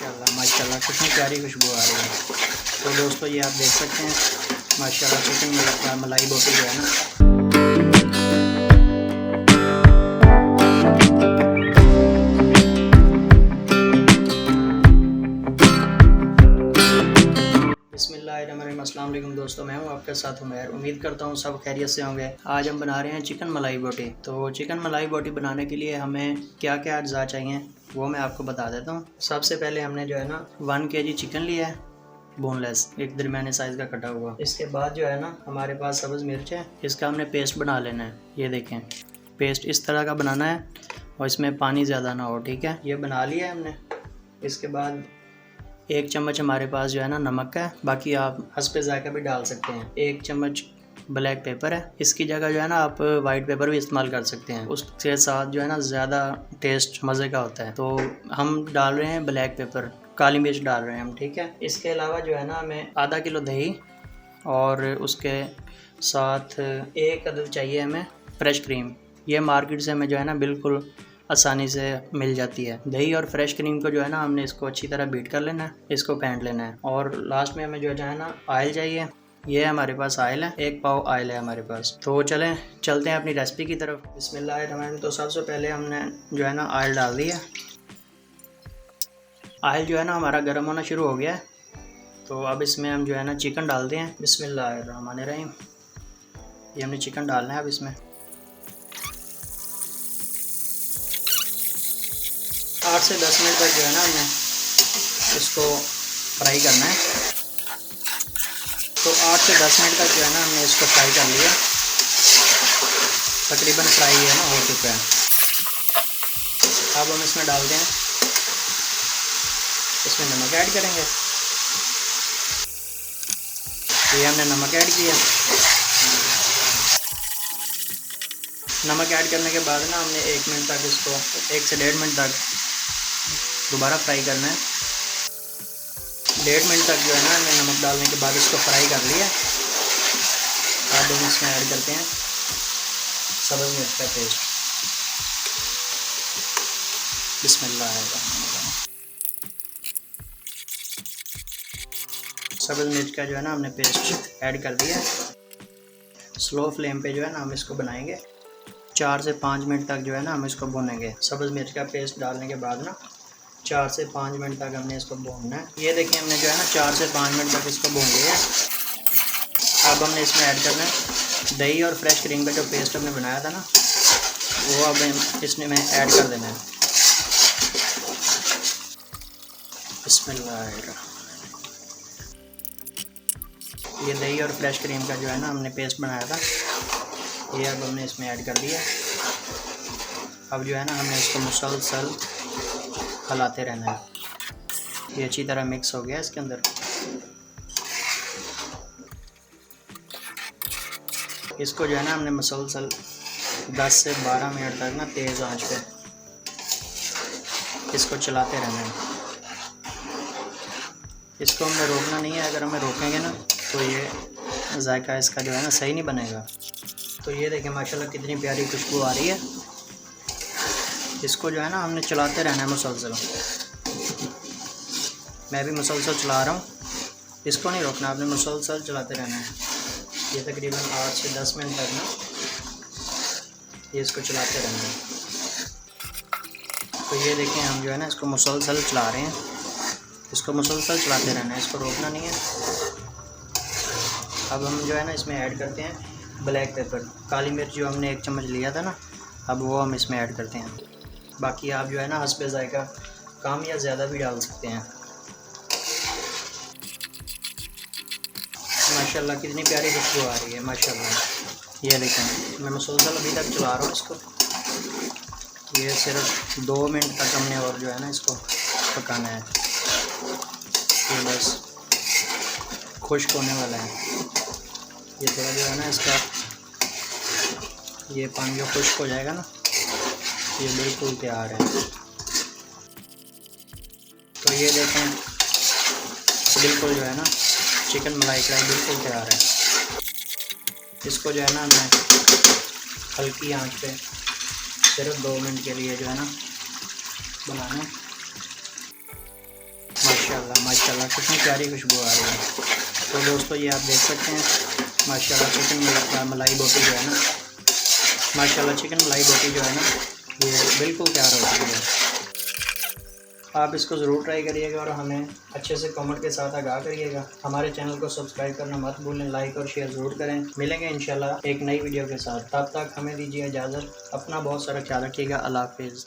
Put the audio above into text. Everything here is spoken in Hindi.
माशाल्लाह माशाल्लाह कितनी प्यारी खुशबू आ रही है। तो दोस्तों ये आप देख सकते हैं माशाल्लाह चिकन मलाई बोटी जो है ना। बिस्मिल्लाहिर्रहमानिर्रहीम। अस्सलाम वालेकुम दोस्तों, मैं हूं आपके साथ उमैर। उम्मीद करता हूं सब खैरियत से होंगे। आज हम बना रहे हैं चिकन मलाई बोटी। तो चिकन मलाई बोटी बनाने के लिए हमें क्या क्या अज्जा चाहिए वो मैं आपको बता देता हूं। सबसे पहले हमने जो है ना 1 kg चिकन लिया है, बोनलेस, एक दरमियाने साइज़ का कटा हुआ। इसके बाद जो है ना हमारे पास सब्ज़ मिर्च है, इसका हमने पेस्ट बना लेना है। ये देखें, पेस्ट इस तरह का बनाना है और इसमें पानी ज़्यादा ना हो, ठीक है। ये बना लिया है हमने। इसके बाद 1 चम्मच हमारे पास जो है ना नमक है, बाकी आप हस्बे ज़ायका भी डाल सकते हैं। 1 चम्मच ब्लैक पेपर है, इसकी जगह जो है ना आप वाइट पेपर भी इस्तेमाल कर सकते हैं, उसके साथ जो है ना ज़्यादा टेस्ट मज़े का होता है। तो हम डाल रहे हैं ब्लैक पेपर, काली मिर्च डाल रहे हैं हम, ठीक है। इसके अलावा जो है ना हमें आधा किलो दही और उसके साथ 1 अदद चाहिए हमें फ्रेश क्रीम। ये मार्केट से हमें जो है ना बिल्कुल आसानी से मिल जाती है। दही और फ्रेश क्रीम को जो है ना हमने इसको अच्छी तरह बीट कर लेना है, इसको फेंट लेना है। और लास्ट में हमें जो है ना ऑयल चाहिए। ये हमारे पास ऑयल है, 1 पाव ऑयल है हमारे पास। तो चलते हैं अपनी रेसिपी की तरफ। बिस्मिल्लाहिर्रहमानिर्रहीम। तो सबसे पहले हमने जो है ना ऑयल डाल दिया। ऑयल जो है ना हमारा गर्म होना शुरू हो गया है। तो अब इसमें हम जो है ना चिकन डालते हैं। बिस्मिल्लाहिर्रहमानिर्रहीम। ये हमने चिकन डालना है अब इसमें। 8 से 10 मिनट तक जो है ना हमने इसको फ्राई करना है। तो 8 से 10 मिनट तक जो है ना हमने इसको फ्राई कर लिया, तकरीबन फ्राई है ना हो चुका है। अब हम इसमें डालते हैं, इसमें नमक ऐड करेंगे। ये हमने नमक ऐड किया। नमक ऐड करने के बाद ना हमने 1 मिनट तक इसको 1 से 1.5 मिनट तक दोबारा फ्राई करना है। 1.5 मिनट तक जो है ना हमने नमक डालने के बाद इसको फ्राई कर लिया। अब हम इसमें ऐड करते हैं सब्ज़ मिर्च का पेस्ट। बिस्मिल्लाहिर्रहमानिर्रहीम। सब्ज़ मिर्च का जो है ना हमने पेस्ट ऐड कर दिया। स्लो फ्लेम पे जो है ना हम इसको बनाएंगे। 4 से 5 मिनट तक जो है ना हम इसको भूनेंगे। सब्ज़ मिर्च का पेस्ट डालने के बाद ना 4 से 5 मिनट तक हमने इसको भूनना है। ये देखिए हमने जो है ना 4 से 5 मिनट तक इसको भून लिया है। अब हमने इसमें ऐड करना है दही और फ्रेश क्रीम का जो पेस्ट हमने बनाया था ना, वो अब इसमें ऐड कर देना है। बिस्मिल्लाहिर्रहमानिर्रहीम। ये दही और फ्रेश क्रीम का जो है ना हमने पेस्ट बनाया था, ये अब हमने इसमें ऐड कर दिया। अब जो है ना हमने इसको मुसलसल हलाते रहना है। ये अच्छी तरह मिक्स हो गया इसके अंदर। इसको जो है ना हमने मुसलसल 10 से 12 मिनट तक ना तेज़ आंच पे इसको चलाते रहना है। इसको हमें रोकना नहीं है, अगर हमें रोकेंगे ना तो ये जायका इसका जो है ना सही नहीं बनेगा। तो ये देखें माशाल्लाह कितनी प्यारी खुशबू आ रही है। इसको जो है ना हमने चलाते रहना है मुसलसल। मैं भी मुसलसल चला रहा हूँ, इसको नहीं रोकना, आपने मुसलसल चलाते रहना है। ये तकरीबन 8 से 10 मिनट तक ना ये इसको चलाते रहना है। तो ये देखें हम जो है ना इसको मुसलसल चला रहे हैं, इसको मुसलसल चलाते रहना है, इसको रोकना नहीं है। अब हम जो है ना इसमें ऐड करते हैं ब्लैक पेपर, काली मिर्च जो हमने 1 चम्मच लिया था ना, अब वो हम इसमें ऐड करते हैं। बाकी आप जो है ना हस्बे ज़ायका कम या ज़्यादा भी डाल सकते हैं। माशाल्लाह कितनी प्यारी खुशबू आ रही है माशाल्लाह। ये देखें मैं मुसलसल अभी तक चला रहा हूँ इसको। ये सिर्फ 2 मिनट तक हमने और जो है ना इसको पकाना है। ये बस खुश्क होने वाला है। ये थोड़ा जो है ना इसका ये पानी जो खुश्क हो जाएगा ना, ये बिल्कुल तैयार है। तो ये देखें बिल्कुल जो है ना चिकन मलाई कढ़ाई बिल्कुल तैयार है। इसको जो है ना मैं हल्की आंच पे सिर्फ 2 मिनट के लिए जो है ना बनाना है। माशाल्लाह कितनी प्यारी खुशबू आ रही है। तो दोस्तों ये आप देख सकते हैं माशाल्लाह चिकन मलाई बोटी जो है ना, माशाल्लाह चिकन मलाई बोटी जो है ना ये बिल्कुल तैयार हो चुकी है। आप इसको ज़रूर ट्राई करिएगा और हमें अच्छे से कमेंट के साथ आगाह करिएगा। हमारे चैनल को सब्सक्राइब करना मत भूलें, लाइक और शेयर ज़रूर करें। मिलेंगे इंशाल्लाह एक नई वीडियो के साथ, तब तक हमें दीजिए इजाज़त। अपना बहुत सारा ख्याल रखिएगा। अल्लाह हाफिज़।